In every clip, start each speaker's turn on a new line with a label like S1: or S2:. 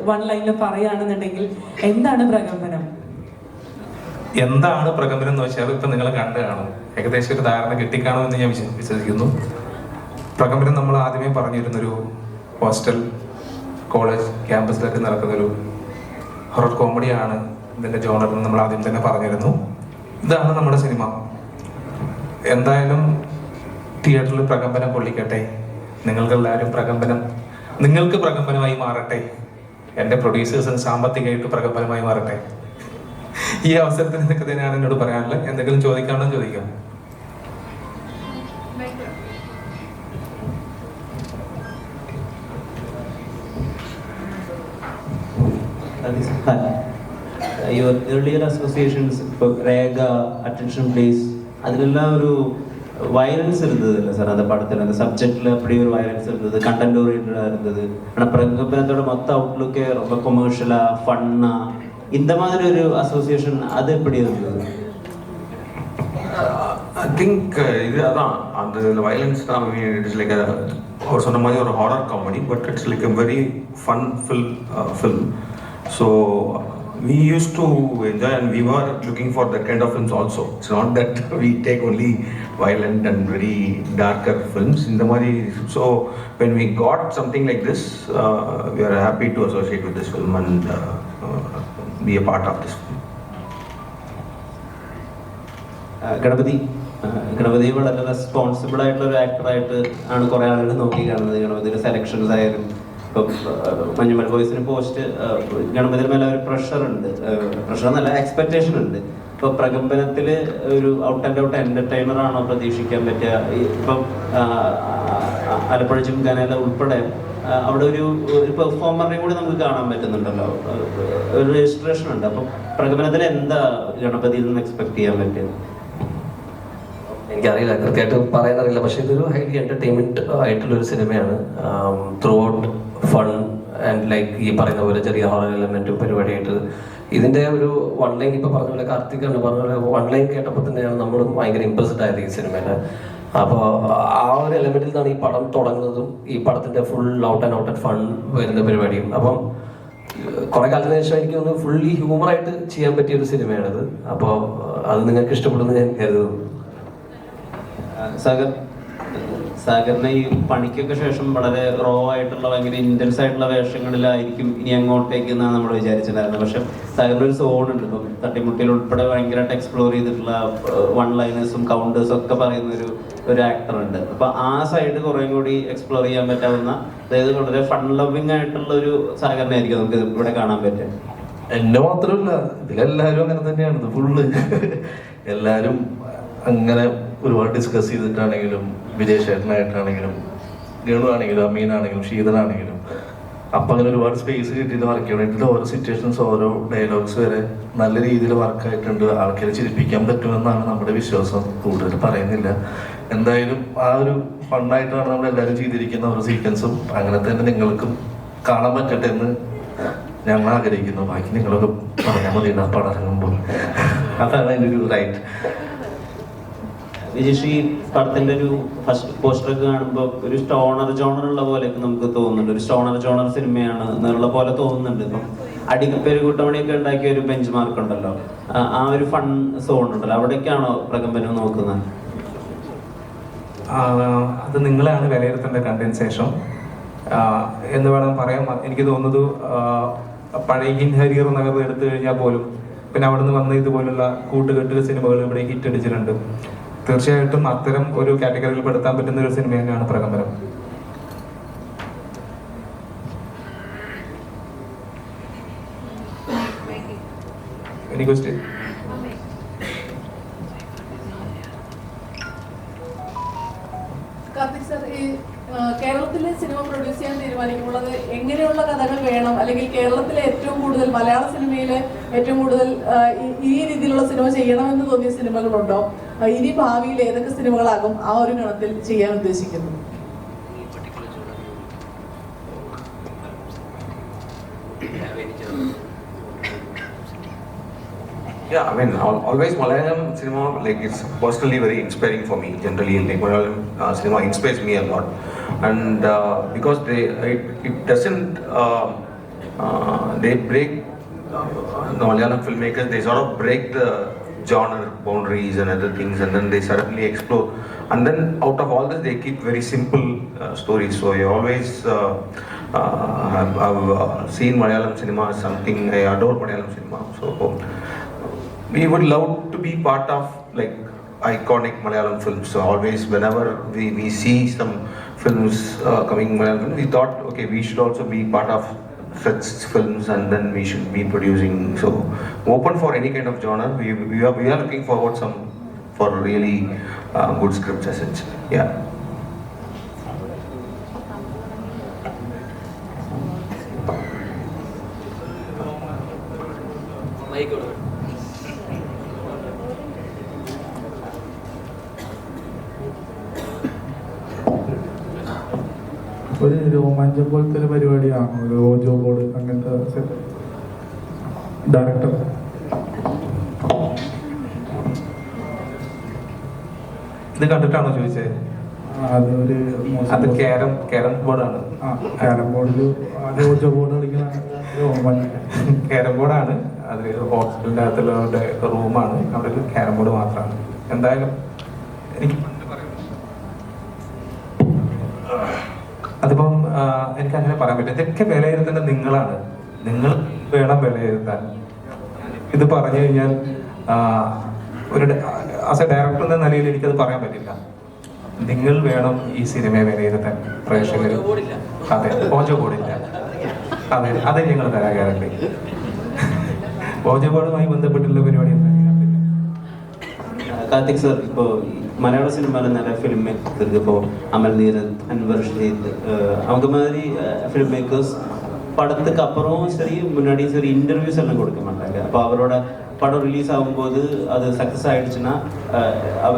S1: One ലൈനിൽ പറയുകയാണെന്നുണ്ടെങ്കിൽ എന്താണ് പ്രകമ്പനം?
S2: എന്താണ് പ്രകമ്പനം എന്ന് വെച്ചാൽ ഇപ്പൊ നിങ്ങൾ കണ്ടു കാണും, ഏകദേശം ഒരു ധാരണ കിട്ടിക്കാണുമെന്ന് ഞാൻ വിശ്വസിക്കുന്നു. പ്രകമ്പനം നമ്മൾ ആദ്യമേ പറഞ്ഞിരുന്നൊരു ഹോസ്റ്റൽ, കോളേജ്, ക്യാമ്പസിലൊക്കെ നടക്കുന്നൊരു ഹൊറർ കോമഡിയാണ് ഇതിന്റെ ജോണർ എന്ന് നമ്മൾ ആദ്യം തന്നെ പറഞ്ഞിരുന്നു. ഇതാണ് നമ്മുടെ സിനിമ. എന്തായാലും തിയേറ്ററിൽ പ്രകമ്പനം കൊള്ളിക്കട്ടെ. നിങ്ങൾക്ക് പ്രകമ്പനമായി മാറട്ടെ. എൻ്റെ പ്രൊഡ്യൂസേഴ്സിന് സാമ്പത്തികമായിട്ട് പ്രകമ്പനമായി മാറട്ടെ. ഈ അവസരത്തിൽ ഇതൊക്കെ തന്നെയാണ് എന്നോട് പറയാനുള്ളത്. എന്തെങ്കിലും ചോദിക്കാണെന്ന് ചോദിക്കാം.
S3: Your earlier associations, Rega, Attention Please, അതിലെല്ലാം ഒരു വയലൻസ് ഇരുന്നതല്ല സാർ? அந்த படத்தில் அந்த சப்ஜெக்டில் அப்படி ஒரு வயலன்ஸ் இருந்தது, கண்டென்ட் ஓரியன்டாக இருந்தது. ஆனால் பிரகம்பனத்தோட மொத்த அவுட்லுக்கே ரொம்ப கொமர்ஷியலாக ஃபன்னாக இந்த மாதிரி ஒரு அசோசியேஷன் அது எப்படி இருந்தது?
S4: ஐ திங்க் இது அதான் அந்த வயலன்ஸ் தான். இட்ஸ் லைக் அவர் சொன்ன மாதிரி ஒரு horror comedy, but it's like a very fun film. So we used to enjoy and we were looking for that kind of films also. It's not that we take only violent and very darker films in the mari. So when we got something like this, we are happy to associate with this film and be a part of this film.
S3: Ganapathi വളരെ responsible ആയിട്ടുള്ള ഒരു ആക്ടറായിട്ട് ആണ് കുറേ ആളുകൾ നോക്കി കാണുന്നത്. ഗണപതിയുടെ selections ആയാലും ഇപ്പം മഞ്ഞുമൽ ബോയ്സിന് പോസ്റ്റ് ഗണപതിയുടെ മേലെ ഒരു പ്രഷർ എന്നല്ല, എക്സ്പെക്ടേഷൻ ഉണ്ട്. ഇപ്പോൾ പ്രകമ്പനത്തിൽ ഒരു ഔട്ട് ആൻഡ് ഔട്ട് എന്റർടൈനർ ആണോ പ്രതീക്ഷിക്കാൻ പറ്റുക? ഇപ്പം ആലപ്പുഴ ജിംഖാനയിലെ ഉൾപ്പെടെ അവിടെ ഒരു പെർഫോമറിനെ കൂടി നമുക്ക് കാണാൻ പറ്റുന്നുണ്ടല്ലോ, ഒരു രജിസ്ട്രേഷൻ ഉണ്ട്. അപ്പം പ്രകമ്പനത്തിൽ എന്താ ഗണപതിയിൽ നിന്ന് എക്സ്പെക്ട് ചെയ്യാൻ പറ്റുക?
S5: എനിക്കറിയില്ല, കൃത്യമായിട്ട് പറയാനറിയില്ല. പക്ഷെ ഇതൊരു ഹൈലി എന്റർടൈൻമെന്റ് ആയിട്ടുള്ളൊരു സിനിമയാണ്. Through out fun and like ഈ പറയുന്ന പോലെ ചെറിയ ഹൊറർ എലമെന്റും പരിപാടിയായിട്ട് ഇതിന്റെ ഒരു വൺ ലൈൻ ഇപ്പൊ പറഞ്ഞ പോലെ കാർത്തികാണ് പറഞ്ഞ പോലെ വൺ ലൈൻ കേട്ടപ്പോൾ തന്നെയാണ് നമ്മൾ ഭയങ്കര ഇംപ്രസ്ഡ് ആയത് ഈ സിനിമയില്. അപ്പോൾ ആ ഒരു എലമെന്റിൽ നിന്നാണ് ഈ പടം തുടങ്ങുന്നതും ഈ പടത്തിന്റെ ഫുൾ ഔട്ട് ആൻഡ് ഫൺ വരുന്ന പരിപാടിയും. അപ്പം കുറെ കാലത്തിന് ശേഷം എനിക്ക് ഒന്ന് ഫുള്ളി ഹ്യൂമറായിട്ട് ചെയ്യാൻ പറ്റിയ ഒരു സിനിമയാണിത്. അപ്പോൾ അത് നിങ്ങൾക്ക് ഇഷ്ടപ്പെടുമെന്ന് ഞാൻ കരുതുന്നു.
S3: സാഗറിന് ഈ പണിക്കൊക്കെ ശേഷം വളരെ റോ ആയിട്ടുള്ള ഭയങ്കര ഇന്റൻസ് ആയിട്ടുള്ള വേഷങ്ങളിലായിരിക്കും ഇനി അങ്ങോട്ടേക്ക് എന്നാണ് നമ്മൾ വിചാരിച്ചിട്ടുണ്ടായിരുന്നത്. പക്ഷെ സാഗറിന് ഒരു സോൺ ഉണ്ട്. ഇപ്പം തട്ടിമുട്ടിയിൽ ഉൾപ്പെടെ ഭയങ്കരമായിട്ട് എക്സ്പ്ലോർ ചെയ്തിട്ടുള്ള വൺ ലൈനേഴ്സും കൗണ്ടേഴ്സും ഒക്കെ പറയുന്ന ഒരു ആക്ടർ ഉണ്ട്. അപ്പൊ ആ സൈഡ് കുറേ കൂടി എക്സ്പ്ലോർ ചെയ്യാൻ പറ്റാവുന്ന, അതായത് വളരെ ഫൺ ലവിങ് ആയിട്ടുള്ള ഒരു സാഗറിനായിരിക്കും നമുക്ക് ഇവിടെ കാണാൻ പറ്റുക.
S6: എന്നെ മാത്രമല്ല, ഇതിലെല്ലാവരും അങ്ങനെ തന്നെയാണ്. ഫുള്ള് എല്ലാവരും അങ്ങനെ ഒരുപാട് ഡിസ്കസ് ചെയ്തിട്ടാണെങ്കിലും, വിജയശേഖരനായിട്ടാണെങ്കിലും, ഗണു ആണെങ്കിലും, അമീനാണെങ്കിലും, ശീതളാണെങ്കിലും, അപ്പം അങ്ങനെ ഒരുപാട് സ്പേസ് കിട്ടിയിട്ട് വർക്ക് ചെയ്യണം. ഇതിൽ ഓരോ സിറ്റുവേഷൻസ്, ഓരോ ഡയലോഗ്സ് വരെ നല്ല രീതിയിൽ വർക്കായിട്ടുണ്ട്. ആൾക്കാരെ ചിരിപ്പിക്കാൻ പറ്റുമെന്നാണ് നമ്മുടെ വിശ്വാസം. കൂടുതൽ പറയുന്നില്ല. എന്തായാലും ആ ഒരു ഫണ്ണായിട്ടാണ് നമ്മളെല്ലാവരും ചെയ്തിരിക്കുന്ന ഓരോ സീക്വൻസും അങ്ങനെ തന്നെ നിങ്ങൾക്കും കാണാൻ പറ്റട്ടെ എന്ന് ഞങ്ങൾ ആഗ്രഹിക്കുന്നു. ബാക്കി നിങ്ങളൊക്കെ പറഞ്ഞാൽ മതി പടം ഇറങ്ങുമ്പോൾ. അതാണ് അതിൻ്റെ ഒരു റൈറ്റ്.
S3: വിജേഷ്, ഈ പടത്തിന്റെ ഒരു ഫസ്റ്റ് പോസ്റ്ററൊക്കെ കാണുമ്പോൾ ഒരു സ്റ്റോണർ ജോണർ ഉള്ള പോലെയൊക്കെ നമുക്ക് തോന്നുന്നുണ്ട്. ഒരു സ്റ്റോണർ ജോണർ സിനിമയാണ് എന്നുള്ള പോലെ തോന്നുന്നുണ്ട്. ഇപ്പം അടികപ്പേര് കൂട്ടമണിയൊക്കെ ഉണ്ടാക്കിയ ഒരു ബെഞ്ച് മാർക്ക് ഉണ്ടല്ലോ, ആ ഒരു ഫൺ സോൺ ഉണ്ടല്ലോ, അവിടേക്കാണോ പ്രകമ്പനം നോക്കുന്നത്?
S2: അത് നിങ്ങളാണ് വിലയിരുത്തേണ്ട കണ്ടതിന് ശേഷം എന്ന് വേണം പറയാൻ. എനിക്ക് തോന്നുന്നത് പഴയ ഹരിയർ നഗർ എടുത്തു കഴിഞ്ഞാൽ പോലും പിന്നെ അവിടെ നിന്ന് വന്ന ഇതുപോലുള്ള കൂട്ടുകെട്ട് സിനിമകൾ ഇവിടെ ഹിറ്റ് അടിച്ചിട്ടുണ്ട്. തീർച്ചയായിട്ടും അത്തരം ഒരു കാറ്റഗറിയിൽ പെടുത്താൻ പറ്റുന്ന ഒരു സിനിമ തന്നെയാണ് പ്രകമ്പനം. Any question?
S7: കാർത്തിക് സർ, ഈ കേരളത്തിലെ സിനിമ പ്രൊഡ്യൂസ് ചെയ്യാൻ തീരുമാനിക്കുമ്പോൾ അത് എങ്ങനെയുള്ള കഥകൾ വേണം, അല്ലെങ്കിൽ കേരളത്തിലെ ഏറ്റവും കൂടുതൽ മലയാള സിനിമയിലെ ഏറ്റവും കൂടുതൽ ഈ രീതിയിലുള്ള സിനിമ ചെയ്യണമെന്ന് തോന്നിയ സിനിമകളുണ്ടോ? ഇനി ഭാവിയിൽ ഏതൊക്കെ സിനിമകളാകും ആ ഒരു ഗണത്തിൽ ചെയ്യാൻ ഉദ്ദേശിക്കുന്നത്?
S4: Yeah, I mean, always Malayalam cinema, like, it's personally very inspiring for me. Generally, like, Malayalam cinema inspires me a lot, and because it doesn't they break, the Malayalam filmmakers, they sort of break the genre boundaries and other things, and then they suddenly explore. And then out of all this, they keep very simple stories. So I always have seen Malayalam cinema as something, I adore Malayalam cinema. So we would love to be part of like iconic Malayalam films. So always whenever we see some films coming Malayalam, we thought, okay, we should also be part of such films, and then we should be producing. So open for any kind of genre. We are looking forward for really good scripts as such. Yeah.
S8: ഒരു രോമാഞ്ചം പോലത്തെ ഒരു പരിപാടിയാണ് ഒരു ഓജോ board അങ്ങനത്തെ director.
S2: ഇത് കണ്ടിട്ടാണോ ചോദിച്ചത്?
S8: അതൊരു
S2: അത് ക്യാരം ബോർഡാണ്.
S8: ക്യാരം ബോർഡിൽ ഓജോ ബോർഡ് കളിക്കുന്ന രോമാഞ്ചം.
S2: ക്യാരം ബോർഡാണ്. അത് ഹോസ്പിറ്റലിൻ്റെ അകത്തുള്ള റൂമാണ്. അവിടെ ഒരു ക്യാരം ബോർഡ് മാത്രമാണ്. എന്തായാലും എനിക്ക് അതിപ്പം എനിക്ക് അങ്ങനെ പറയാൻ പറ്റും. ഇതൊക്കെ വിലയിരുത്തേണ്ടത് നിങ്ങളാണ്. നിങ്ങൾ വേണം വിലയിരുത്താൻ. ഇത് പറഞ്ഞു കഴിഞ്ഞാൽ ഒരു ആസ് എ ഡയറക്ടർ എന്ന നിലയിൽ എനിക്കത് പറയാൻ പറ്റില്ല. നിങ്ങൾ വേണം ഈ സിനിമയെ വിലയിരുത്താൻ. പ്രേക്ഷകർ അതെ ഓജോ ബോർഡില്ല. അതെ അത് ഞങ്ങൾ തരാൻ ഗ്യാരണ്ടി. ഓജോ ബോർഡുമായി ബന്ധപ്പെട്ടുള്ള പരിപാടി
S3: കാർത്തിക് സർ, ഇപ്പോൾ மலையாள சினிமாவில் நிறைய ஃபிலிம் மேக்கர்ஸ் இருக்குது. இப்போது அமல் நீரத், அன்வர் ஷரீத், அவங்க மாதிரி ஃபிலிம் மேக்கர்ஸ் படத்துக்கு அப்புறம் சரி முன்னாடியும் சரி இன்டர்வியூஸ் எல்லாம் கொடுக்க மாட்டாங்க. அப்போ அவரோட படம் ரிலீஸ் ஆகும்போது அது சக்ஸஸ் ஆகிடுச்சுன்னா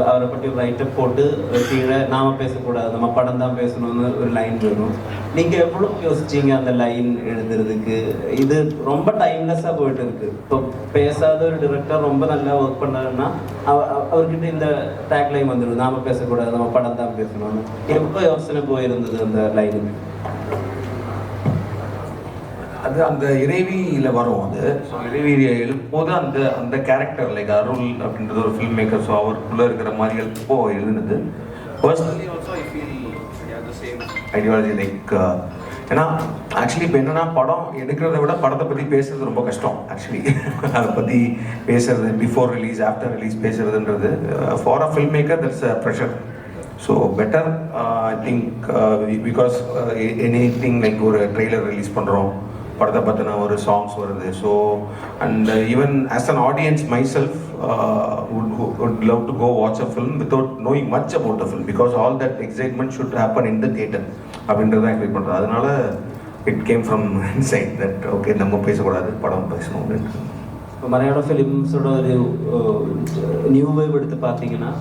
S3: அவரை பற்றி ஒரு ரைட்டப் போட்டு கீழே நாம பேசக்கூடாது, நம்ம படம் தான் பேசணும்னு ஒரு லைன் வரும். நீங்கள் எவ்வளோ யோசிச்சிங்க அந்த லைன் எழுதுறதுக்கு? இது ரொம்ப டைம்லெஸ்ஸாக போயிட்டு இருக்கு. இப்போ பேசாத ஒரு டிரெக்டர் ரொம்ப நல்லா ஒர்க் பண்ணாருன்னா அவர்கிட்ட இந்த டேக் லைன் வந்துடும், நாம பேசக்கூடாது, நம்ம படம் தான் பேசணும்னு. எப்போ யோசனை போயிருந்தது அந்த லைனுக்கு?
S4: அது அந்த இறைவியில் வரும். அது ஸோ இறைவியை எழுப்போது அந்த கேரக்டர் லைக் அருள் அப்படின்றது ஒரு ஃபில்ம் மேக்கர். ஸோ அவருக்குள்ளே இருக்கிற மாதிரி எழுப்போ எழுதுனது. Personally also I feel the same ideology like ஏன்னா ஆக்சுவலி இப்போ என்னென்னா படம் எடுக்கிறத விட படத்தை பற்றி பேசுறது ரொம்ப கஷ்டம். ஆக்சுவலி அதை பற்றி பேசுறது பிஃபோர் ரிலீஸ் ஆஃப்டர் ரிலீஸ் பேசுறதுன்றது for a film maker that's a pressure. So better I think because anything like ஒரு ட்ரெய்லர் ரிலீஸ் பண்ணுறோம், படத்தை பற்றின ஒரு சாங்ஸ் வருது. So and even as an audience myself would love to go watch a film without knowing much about the film because all that excitement should happen in the theater அப்படின்றத expect பண்ணுறது. அதனால it came from inside that okay நம்ம பேசக்கூடாது, படம் பேசணும் அப்படின்ட்டு.
S3: இப்போ மலையாள ஃபிலிம்ஸோட ஒரு நியூ வேவ் எடுத்து பார்த்தீங்கன்னா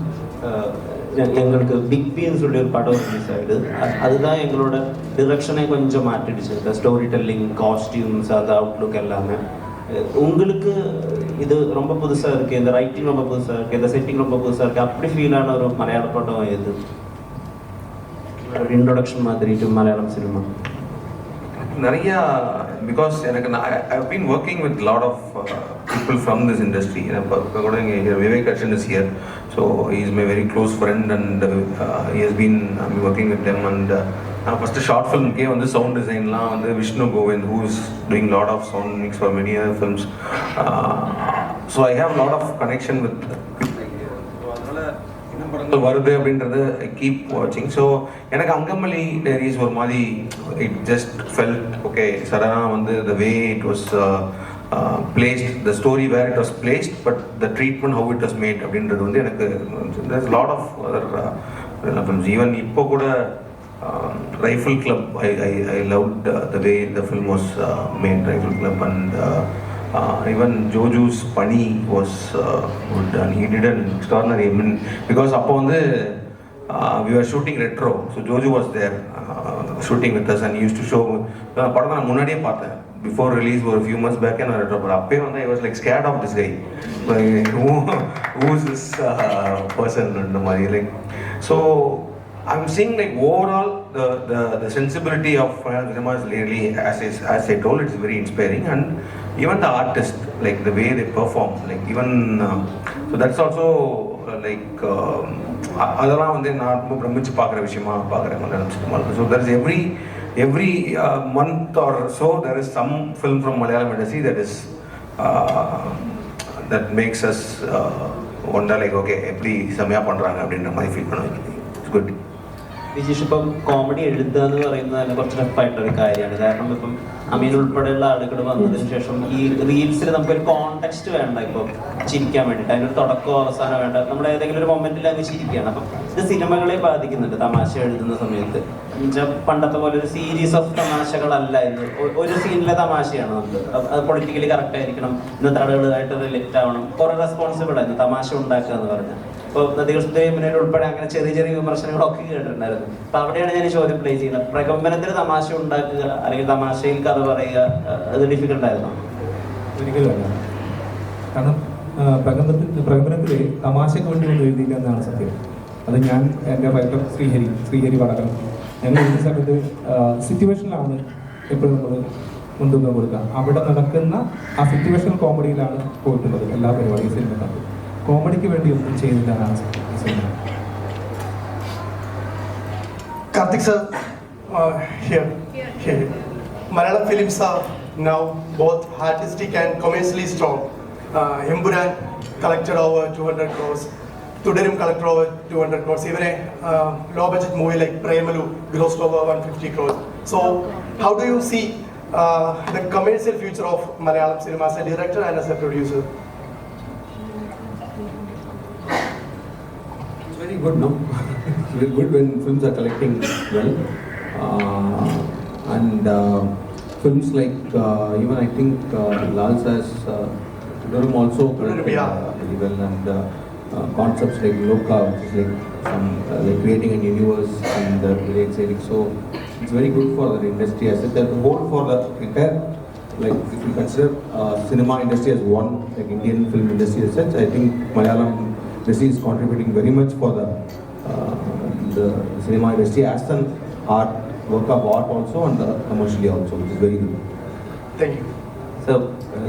S3: எங்களுக்கு பிக் பின்னு சொல்லி ஒரு படம் ரிலீஸ் ஆகிடுது. அதுதான் எங்களோட டிரெக்ஷனை கொஞ்சம் மாற்றிடுச்சு. இந்த ஸ்டோரி டெல்லிங், காஸ்டியூம்ஸ், அந்த அவுட்லுக் எல்லாமே. உங்களுக்கு இது ரொம்ப புதுசாக இருக்குது, இந்த ரைட்டிங் ரொம்ப புதுசாக இருக்குது, இந்த செட்டிங் ரொம்ப புதுசாக இருக்குது, அப்படி ஃபீலான ஒரு மலையாள படம் எது? இன்ட்ரோடக்ஷன் மாதிரி டு மலையாளம் சினிமா
S4: நிறையா பிகாஸ் எனக்கு I've been working with lot of people from this industry. இப்போ கூட இங்கே Vivek அர்ச்சன் is here, so he is my very close friend and he has been I'm working with them. And நான் first short ஃபிலிம்க்கே வந்து sound டிசைன்லாம் வந்து Vishnu Kovind who is doing lot of sound mix for many other films. So I have lot of connection with படங்கள் வருது அப்படின்றது I keep வாட்சிங். So எனக்கு Angamaly diaries ஒரு மாதிரி இட் ஜஸ்ட் ஃபெல்ட் ஓகே. சடனாக வந்து the way it was placed, the story where it was placed, but the treatment how it was made அப்படின்றது வந்து எனக்கு there's lot of other films. Even இப்போ கூட Rifle Club I loved the way the film was made, Rifle Club. And even Joju's Pani was good and he did an extraordinary, I mean, because appo vandu we were shooting retro, so Joju was there shooting with us and he used to show padam na munadiye paathen before release or a few months back and retro, but appo vandu I was like scared of this guy, like who is this person and mari like. So I'm seeing like overall the sensibility of Malayalam cinema is really, as I told, it's very inspiring, and even the artists, like the way they perform, like even so that's also அதெல்லாம் வந்து நான் ரொம்ப பிரமிச்சு பார்க்குற விஷயமா பார்க்குறேன் மலையாளம் சினிமாவில். So there is every month or so there is some film from Malayalam industry that makes us wonder like okay எப்படி செம்மையாக பண்ணுறாங்க அப்படின்ற மாதிரி ஃபீல் பண்ணுவாங்க. It's good.
S3: വിജീഷ്, ഇപ്പം കോമഡി എഴുതുക എന്ന് പറയുന്നത് തന്നെ കുറച്ച് ടഫായിട്ടൊരു കാര്യമാണ്. കാരണം ഇപ്പം അമീൻ ഉൾപ്പെടെയുള്ള ആളുകൾ വന്നതിന് ശേഷം ഈ റീൽസിൽ നമുക്കൊരു കോണ്ടെക്സ്റ്റ് വേണ്ട. ഇപ്പം ചിരിക്കാൻ വേണ്ടിയിട്ട് അതിനൊരു തുടക്കമോ അവസാനം വേണ്ട. നമ്മുടെ ഏതെങ്കിലും ഒരു മൊമെന്റിൽ അങ്ങ് ചിരിക്കുകയാണ്. അപ്പം ഇത് സിനിമകളെ ബാധിക്കുന്നുണ്ട് തമാശ എഴുതുന്ന സമയത്ത്. എന്നുവെച്ചാൽ പണ്ടത്തെ പോലെ ഒരു സീരീസ് ഓഫ് തമാശകളല്ല ഇത്. ഒരു സീനിലെ തമാശയാണ് നമുക്ക്. അത് പൊളിറ്റിക്കലി കറക്റ്റ് ആയിരിക്കണം, ഇന്നത്തെ ആളുകളായിട്ട് റിലേറ്റ് ആവണം, കുറെ റെസ്പോൺസിബിൾ ആയിരുന്നു തമാശ ഉണ്ടാക്കുക എന്ന് പറഞ്ഞാൽ. ഇപ്പോൾ നദികൃഷ്ണദേവനിൽ ഉൾപ്പെടെ അങ്ങനെ ചെറിയ ചെറിയ വിമർശനങ്ങളൊക്കെ കേട്ടിട്ടുണ്ടായിരുന്നു. അപ്പൊ അവിടെയാണ് ഞാൻ ചോദ്യം പ്ലേ ചെയ്യുന്നത്. പ്രകമ്പനത്തിൽ തമാശ ഉണ്ടാക്കുക അല്ലെങ്കിൽ തമാശയിൽ കഥ പറയുക, അത് ഡിഫിക്കൽട്ട് ആയിരുന്നു?
S2: ഒരിക്കലുമല്ല. കാരണം പ്രകമ്പനത്തിൽ തമാശയ്ക്ക് വേണ്ടി ഒന്ന് എഴുതിയില്ല എന്നാണ് സത്യം. അത് ഞാൻ എൻ്റെ റൈറ്റർ ശ്രീഹരി വടകൻ ഞങ്ങൾ എഴുതിയ സമയത്ത് സിറ്റുവേഷനിലാണ് എപ്പോഴും നമ്മൾ മുൻതൂക്കം കൊടുക്കുക. അവിടെ നടക്കുന്ന ആ സിറ്റുവേഷണൽ കോമഡിയിലാണ് പോയിട്ടുള്ളത് എല്ലാ പരിപാടിയും. സിനിമക്കകത്ത് കോമഡിക്ക് വേണ്ടി ഒന്നും ചെയ്യുന്നില്ല എന്നാണ് cinema.
S9: Karthik sir, here. Malayalam films are now both artistic and commercially strong. Emburan collected over 200 crores. Tudarum collected over 200 crores. Even a low budget movie like Premalu grossed over 150 crores. So, how do you see the commercial future of Malayalam cinema as a director and as a producer?
S10: Very good, no? It's very good when films are collecting well, and films like even I think Lal says Tudarum also collected very well, and concepts like Loka, which is like some like creating a universe and very exciting. So it's very good for the industry as such. The whole for the entire, like if you consider cinema industry as one, like Indian film industry as such, I think Malayalam industry is contributing very much for the cinema industry as an art, work of art also, and commercially also, which is very good.
S9: Thank you.
S3: So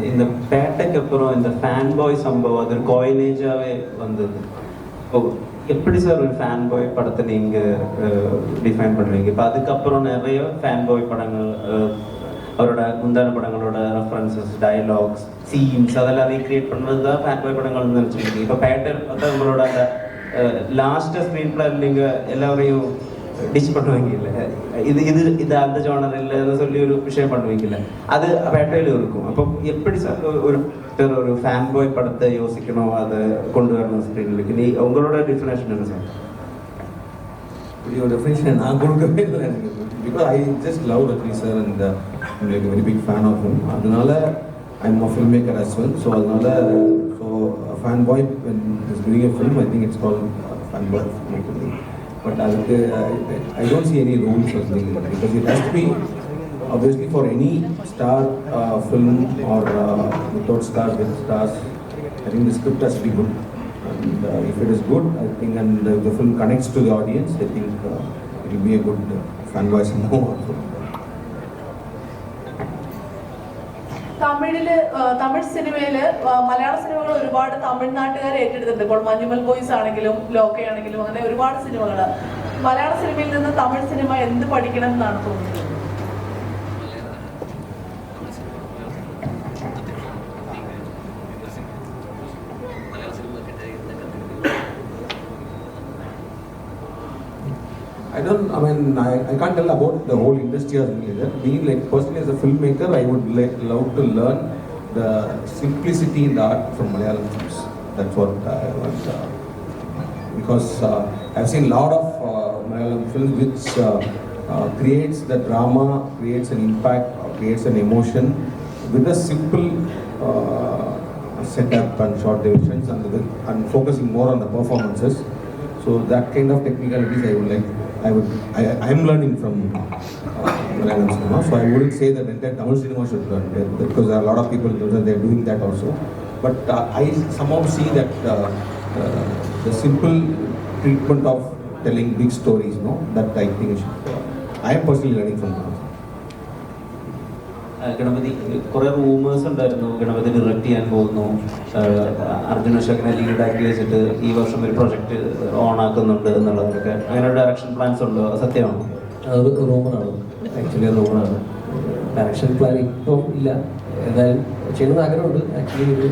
S3: இந்த பேட்டைக்கு அப்புறம் இந்த fan boy சம்பவம் அது ஒரு கோயினேஜாவே வந்தது. இப்போ எப்படி sir ஒரு ஃபேன் பாய் படத்தை நீங்கள் டிஃபைன் பண்ணுவீங்க? இப்போ அதுக்கப்புறம் நிறைய ஃபேன் பாய் படங்கள், அவரோட முந்தான படங்களோட ரெஃபரன்சஸ், டயலாக்ஸ், சீன்ஸ் அதெல்லாம் ரீக்ரியேட் பண்ணுறது தான் ஃபேன் பாய் படங்கள்னு நினச்சிருக்கீங்க. இப்போ பேட்டர் வந்து உங்களோட அந்த லாஸ்ட் ஸ்க்ரீன் பிளே நீங்கள் எல்லாரையும் டிச் பண்ணுவீங்கல்ல, இது இது இது அந்த ஜோனர் இல்லைன்னு சொல்லி ஒரு விஷயம் பண்ணுவீங்கல்ல, அது பேட்டையில் இருக்கும். அப்போ எப்படி சார் ஒரு ஃபேன் பாய் படத்தை யோசிக்கணும், அதை கொண்டு வரணும் ஸ்க்ரீனுக்கு? உங்களோட டெஃபினேஷன் என்ன சார்?
S10: Your definition நான் கொடுக்கவே இல்லை எனக்கு, because I just love Rajni sir and I'm like a very big fan of him. அதனால I'm a filmmaker as well, so அதனால a fan boy when he's doing a film, I think it's called fan boy. But I don't see any rules or something like that, because it has to be obviously for any star film or without stars, with stars. I think the script has to be good, and if it is good, I think, and the film connects to the audience, I think it will be a good fan boy cinema also.
S7: Tamil സിനിമയിൽ മലയാള സിനിമകൾ ഒരുപാട് തമിഴ്നാട്ടുകാർ ഏറ്റെടുത്തിട്ടുണ്ട്. ഇപ്പോൾ Manjummel boys ആണെങ്കിലും ലോക്കയാണെങ്കിലും അങ്ങനെ ഒരുപാട് സിനിമകൾ. മലയാള സിനിമയിൽ നിന്ന് തമിഴ് സിനിമ എന്ത് പഠിക്കണം എന്നാണ് തോന്നുന്നത്?
S10: I can't tell about the whole industry as well. Being like personally as a filmmaker, I would love to learn the simplicity in the art from Malayalam films. That's what I want, because I've seen a lot of Malayalam films which creates the drama, creates an impact, creates an emotion with a simple setup and short divisions, and focusing more on the performances. So that kind of technicalities I would like. I am learning from Malayalam cinema, so I wouldn't say that entire Tamil cinema should learn, because there are a lot of people they are doing that also. But I somehow see that the simple treatment of telling big stories, no? That I think I am personally learning from that.
S3: Ganapathi കുറേ rumours ഉണ്ടായിരുന്നു, Ganapathi direct ചെയ്യാൻ പോകുന്നു, അർജുന അശോകനെ ലീഡാക്കി വെച്ചിട്ട് ഈ വർഷം ഒരു project on ആക്കുന്നുണ്ട് എന്നുള്ളതൊക്കെ. അങ്ങനെ ഒരു ഡയറക്ഷൻ പ്ലാൻസ് ഉണ്ടോ? സത്യമാണോ?
S5: അത് റൂമറാണ്, ആക്ച്വലി റൂമറാണ്. ഡയറക്ഷൻ പ്ലാൻ ഇപ്പം ഇല്ല. എന്തായാലും ചെയ്യണമെന്ന് ആഗ്രഹമുണ്ട്. ആക്ച്വലി ഒരു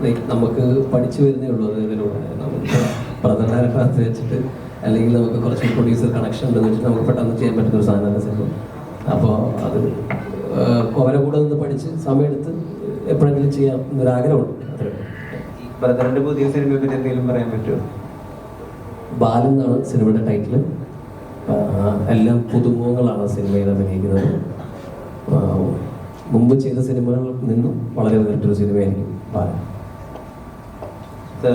S5: ലൈക്ക് നമുക്ക് പഠിച്ചു വരുന്നേ ഉള്ളൂ. അത് ഇതിലൂടെ നമുക്ക് പ്രധാനമായിട്ട് വെച്ചിട്ട് അല്ലെങ്കിൽ നമുക്ക് കുറച്ച് പ്രൊഡ്യൂസർ കണക്ഷൻ ഉണ്ടെന്ന് വെച്ചിട്ട് നമുക്ക് പെട്ടെന്ന് ചെയ്യാൻ പറ്റുന്ന ഒരു സാധനമാണ് സിനിമ. അപ്പോൾ അത് അവരെ കൂടെ നിന്ന് പഠിച്ച് സമയമെടുത്ത് എപ്പോഴെങ്കിലും ചെയ്യാം എന്നൊരാഗ്രഹമുണ്ട്.
S3: ബ്രദറിന്റെ പുതിയ സിനിമയെ പറ്റി എന്തെങ്കിലും പറയാൻ പറ്റുമോ?
S5: ബാലൻ എന്നാണ് സിനിമയുടെ ടൈറ്റിൽ. എല്ലാം പുതുമുഖങ്ങളാണ് സിനിമയിൽ അഭിനയിക്കുന്നത്. മുമ്പ് ചെയ്ത സിനിമകളിൽ നിന്നും വളരെ വേറിട്ടൊരു സിനിമയായിരിക്കും ബാലൻ.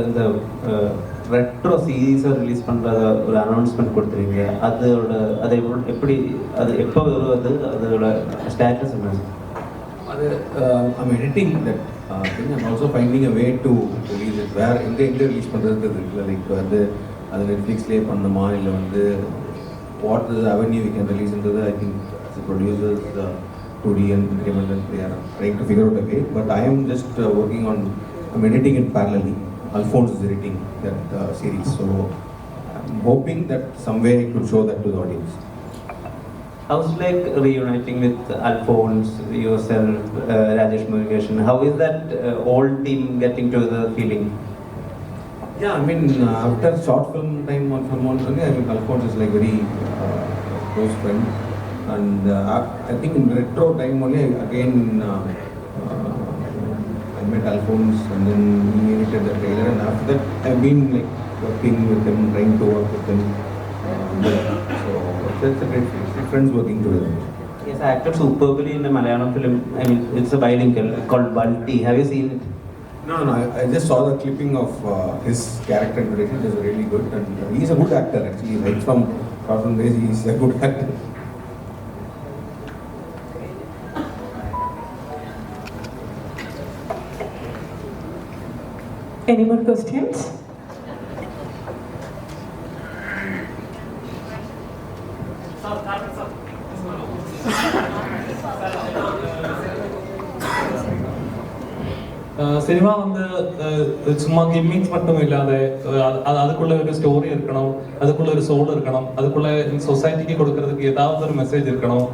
S3: இந்த ரெட்ரோ சீரீஸை ரிலீஸ் பண்ணுறத ஒரு அனௌன்ஸ்மெண்ட் கொடுத்துருக்கீங்க. அது எப்படி, அது எப்போ வருவது, அதோட ஸ்டேட்டஸ் என்ன?
S10: அது I'm editing that thing. I'm also finding a way to release it. வேறு எங்கே ரிலீஸ் பண்ணுறதுக்கு இருக்குல்ல, லைக் வந்து அது நெட்ஃப்ளிக்ஸ்லேயே பண்ணணுமா, இல்லை வந்து what is avenue we can release into I think the producers 2D and Independent, they are trying to figure out a way. But I am just working on, I'm editing it parallelly. Alphonse is editing that series, so I'm hoping that some way I could show that to the audience.
S3: How's like reuniting with Alphonse, yourself, Rajesh Murugesh? How is that old team getting to the feeling?
S10: Yeah, I mean after short film time on film only, I mean Alphonse is like very close friend, and I think in retro time only again I met Alphonse, and then he edited the trailer, and after that I've been like working with him, trying to work with him. So that's a great feeling. Friends working together.
S3: Yes, acted superbly in a Malayalam film. I mean, it's a bilingual called Balti. Have you seen it?
S10: No, I just saw the clipping of his character introduction. It was really good, and he's a good actor actually. Right from days, he's a good actor.
S1: Any more questions?
S2: Cinema வந்து சும்மா கிம்மிங்ஸ் மட்டும் இல்லாத அதுக்குள்ள ஒரு story இருக்கணும், அதுக்குள்ள ஒரு soul இருக்கணும், அதுக்குள்ள சொசைட்டிக்கு கொடுக்கறதுக்கு ஏதாவது ஒரு மெசேஜ் இருக்கணும்.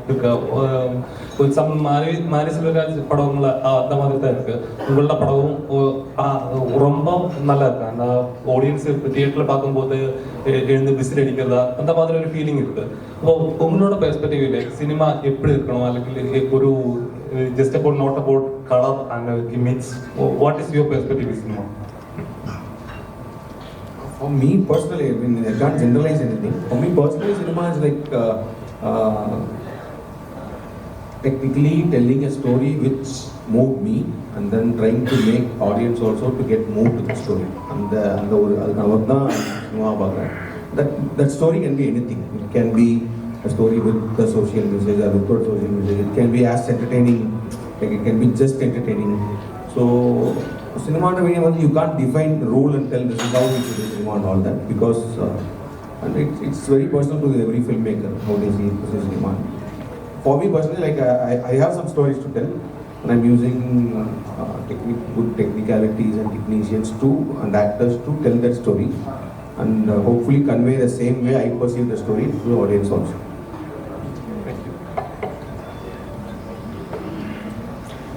S2: மாரி செல்வராஜ் படங்கள் அந்த மாதிரி தான் இருக்கு. உங்களோட படமும் ரொம்ப நல்லா இருக்கு. அந்த ஆடியன்ஸ் தியேட்டர்ல பார்க்கும்போது எழுந்து விசில் அடிக்கிறதா அந்த மாதிரி ஒரு ஃபீலிங் இருக்கு. அப்போ உங்களோட பெர்ஸ்பெக்டிவ்ல சினிமா எப்படி இருக்கணும், അല്ലെങ്കിൽ ஒரு just about not about color and gimmicks, what is your perspective in cinema?
S10: For me personally, I mean I can't generalize anything. For me personally, cinema is like technically telling a story which moved me, and then trying to make audience also to get moved to the story. And that story can be anything. It can be a story with the social message or without social message. It can be as entertaining, like it can be just entertaining. So cinema, you can't define the rule and tell this is how we should do cinema and all that, because and it's very personal to every filmmaker how they see cinema. For me personally, like I have some stories to tell, and I'm using good technicalities and technicians and actors to tell that story, and hopefully convey the same way I perceive the story to the audience also.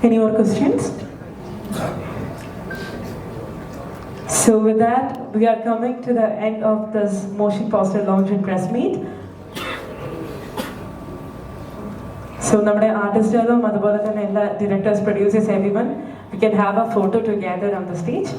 S1: Any more questions? So with that, we are coming to the end of this motion poster launch and press meet. So നമ്മുടെ ആർട്ടിസ്റ്റുകളും അതുപോലെ തന്നെ എല്ലാ directors, producers, everyone, we can have a photo together on the stage.